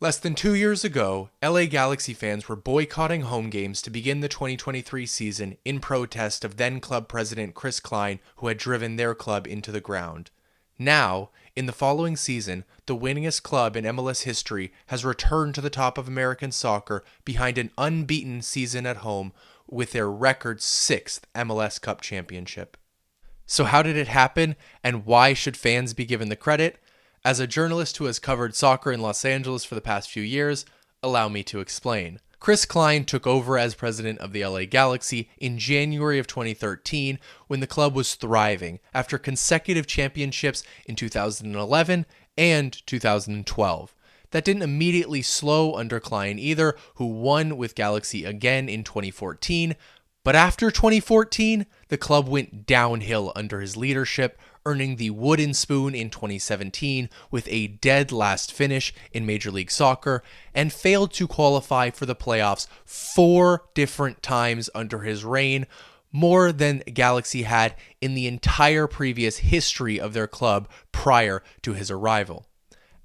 Less than 2 years ago, LA Galaxy fans were boycotting home games to begin the 2023 season in protest of then club president Chris Klein, who had driven their club into the ground. Now, in the following season, the winningest club in MLS history has returned to the top of American soccer behind an unbeaten season at home with their record 6th MLS Cup championship. So how did it happen, and why should fans be given the credit? As a journalist who has covered soccer in Los Angeles for the past few years, allow me to explain. Chris Klein took over as president of the LA Galaxy in January of 2013 when the club was thriving after consecutive championships in 2011 and 2012. That didn't immediately slow under Klein either, who won with Galaxy again in 2014. But after 2014, the club went downhill under his leadership, earning the wooden spoon in 2017 with a dead last finish in Major League Soccer, and failed to qualify for the playoffs 4 different times under his reign, more than Galaxy had in the entire previous history of their club prior to his arrival.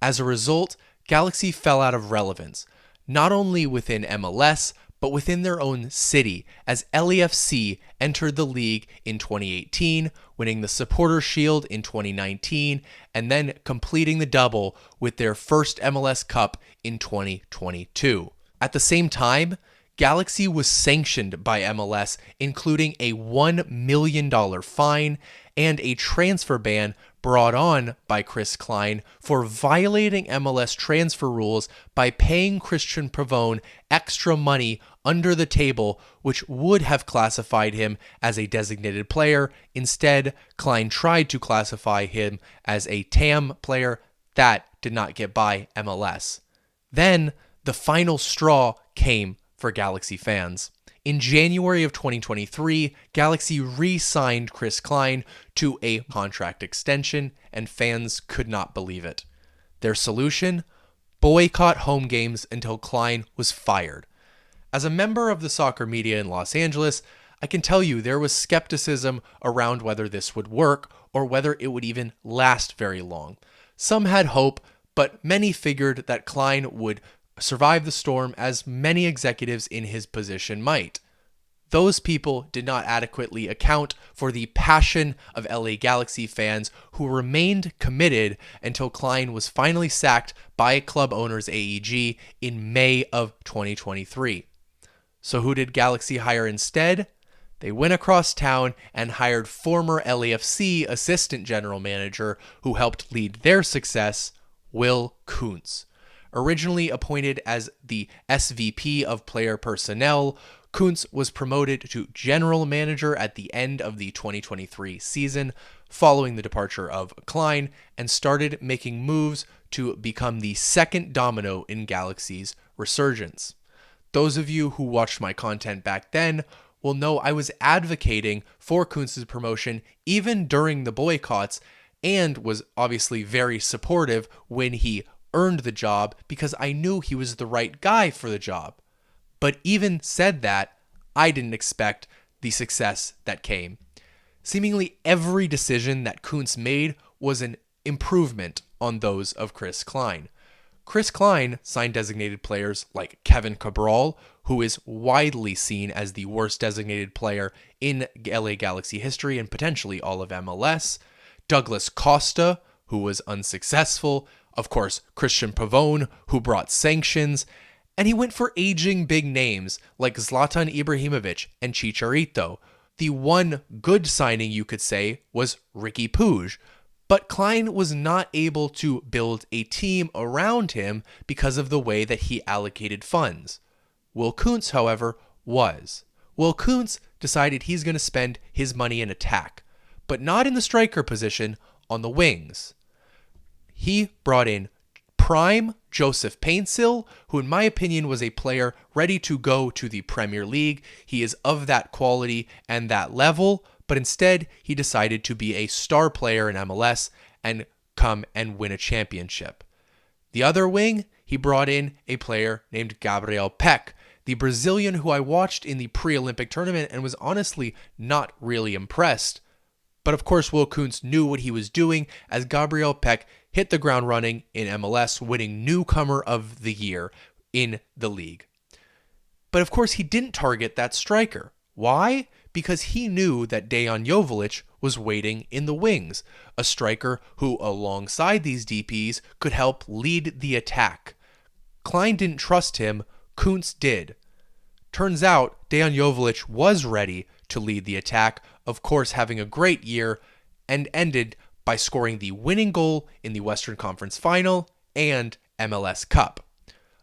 As a result, Galaxy fell out of relevance, not only within MLS, but within their own city, as LAFC entered the league in 2018, winning the Supporters' Shield in 2019, and then completing the double with their first MLS Cup in 2022. At the same time, Galaxy was sanctioned by MLS, including a $1 million fine and a transfer ban brought on by Chris Klein for violating MLS transfer rules by paying Christian Pavone extra money under the table, which would have classified him as a designated player. Instead, Klein tried to classify him as a TAM player. That did not get by MLS. Then, the final straw came for Galaxy fans. In January of 2023, Galaxy re-signed Chris Klein to a contract extension, and fans could not believe it. Their solution? Boycott home games until Klein was fired. As a member of the soccer media in Los Angeles, I can tell you there was skepticism around whether this would work or whether it would even last very long. Some had hope, but many figured that Klein would survive the storm, as many executives in his position might. Those people did not adequately account for the passion of LA Galaxy fans who remained committed until Klein was finally sacked by club owners AEG in May of 2023. So who did Galaxy hire instead? They went across town and hired former LAFC assistant general manager who helped lead their success, Will Kuntz. Originally appointed as the SVP of player personnel, Kuntz was promoted to general manager at the end of the 2023 season, following the departure of Klein, and started making moves to become the second domino in Galaxy's resurgence. Those of you who watched my content back then will know I was advocating for Kuntz's promotion even during the boycotts, and was obviously very supportive when he earned the job because I knew he was the right guy for the job. But even said that, I didn't expect the success that came. Seemingly every decision that Kuntz made was an improvement on those of Chris Klein. Chris Klein signed designated players like Kevin Cabral, who is widely seen as the worst designated player in LA Galaxy history and potentially all of MLS, Douglas Costa, who was unsuccessful, of course, Christian Pavone, who brought sanctions, and he went for aging big names like Zlatan Ibrahimovic and Chicharito. The one good signing, you could say, was Ricky Puig, but Klein was not able to build a team around him because of the way that he allocated funds. Will Kuntz, however, was. Will Kuntz decided he's going to spend his money in attack, but not in the striker position, on the wings. He brought in prime Joseph Paintsil, who in my opinion was a player ready to go to the Premier League. He is of that quality and that level, but instead he decided to be a star player in MLS and come and win a championship. The other wing, he brought in a player named Gabriel Peck, the Brazilian who I watched in the pre-Olympic tournament and was honestly not really impressed. But of course, Will Kuntz knew what he was doing, as Gabriel Peck hit the ground running in MLS, winning Newcomer of the Year in the league. But of course, he didn't target that striker. Why? Because he knew that Dejan Joveljic was waiting in the wings, a striker who, alongside these DPs, could help lead the attack. Klein didn't trust him, Kuntz did. Turns out, Dejan Joveljic was ready to lead the attack, of course having a great year, and ended by scoring the winning goal in the Western Conference Final and MLS Cup.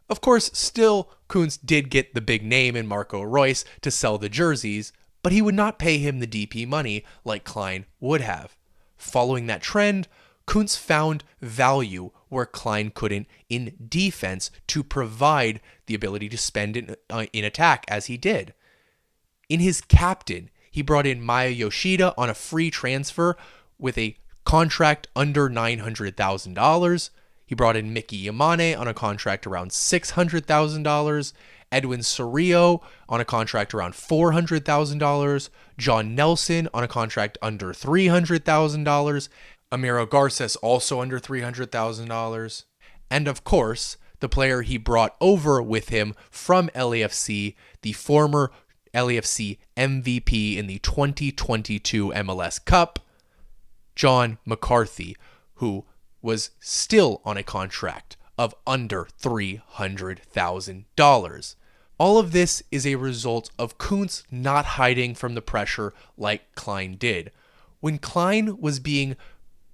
Of course, still, Kuntz did get the big name in Marco Reus to sell the jerseys, but he would not pay him the DP money like Klein would have. Following that trend, Kuntz found value where Klein couldn't in defense to provide the ability to spend in attack as he did. In his captain, he brought in Maya Yoshida on a free transfer with a contract under $900,000. He brought in Mickey Yamane on a contract around $600,000, Edwin Cerrillo on a contract around $400,000, John Nelson on a contract under $300,000, Amiro Garces also under $300,000, and of course, the player he brought over with him from LAFC, the former LAFC MVP in the 2022 MLS Cup, John McCarthy, who was still on a contract of under $300,000. All of this is a result of Kuntz not hiding from the pressure like Klein did. When Klein was being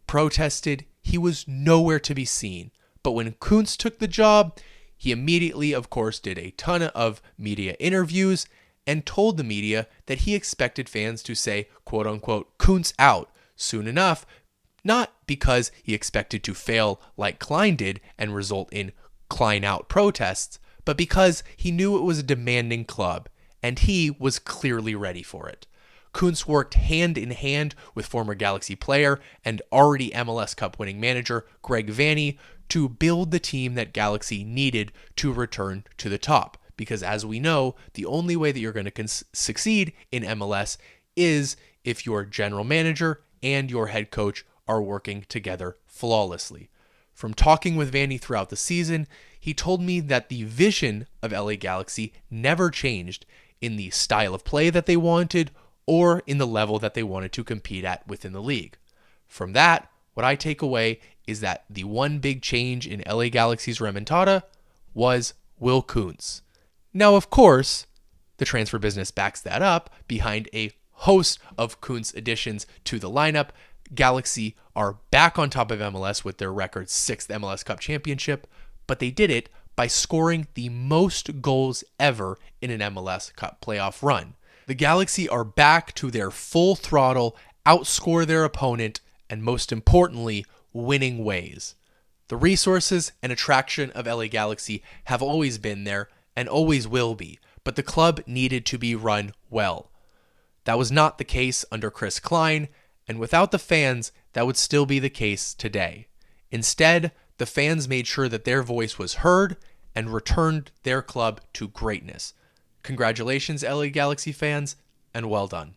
protested, he was nowhere to be seen. But when Kuntz took the job, he immediately, of course, did a ton of media interviews and told the media that he expected fans to say, quote unquote, Kuntz out soon enough, not because he expected to fail like Klein did and result in Klein out protests, but because he knew it was a demanding club, and he was clearly ready for it. Kuntz worked hand in hand with former Galaxy player and already MLS Cup winning manager Greg Vanney to build the team that Galaxy needed to return to the top. Because as we know, the only way that you're going to succeed in MLS is if your general manager and your head coach are working together flawlessly. From talking with Vanney throughout the season, he told me that the vision of LA Galaxy never changed in the style of play that they wanted or in the level that they wanted to compete at within the league. From that, what I take away is that the one big change in LA Galaxy's remontada was Will Kuntz. Now, of course, the transfer business backs that up behind a host of Kuntz additions to the lineup. Galaxy are back on top of MLS with their record 6th MLS Cup championship, but they did it by scoring the most goals ever in an MLS Cup playoff run. The Galaxy are back to their full throttle, outscore their opponent, and most importantly, winning ways. The resources and attraction of LA Galaxy have always been there and always will be, but the club needed to be run well. That was not the case under Chris Klein, and without the fans, that would still be the case today. Instead, the fans made sure that their voice was heard and returned their club to greatness. Congratulations, LA Galaxy fans, and well done.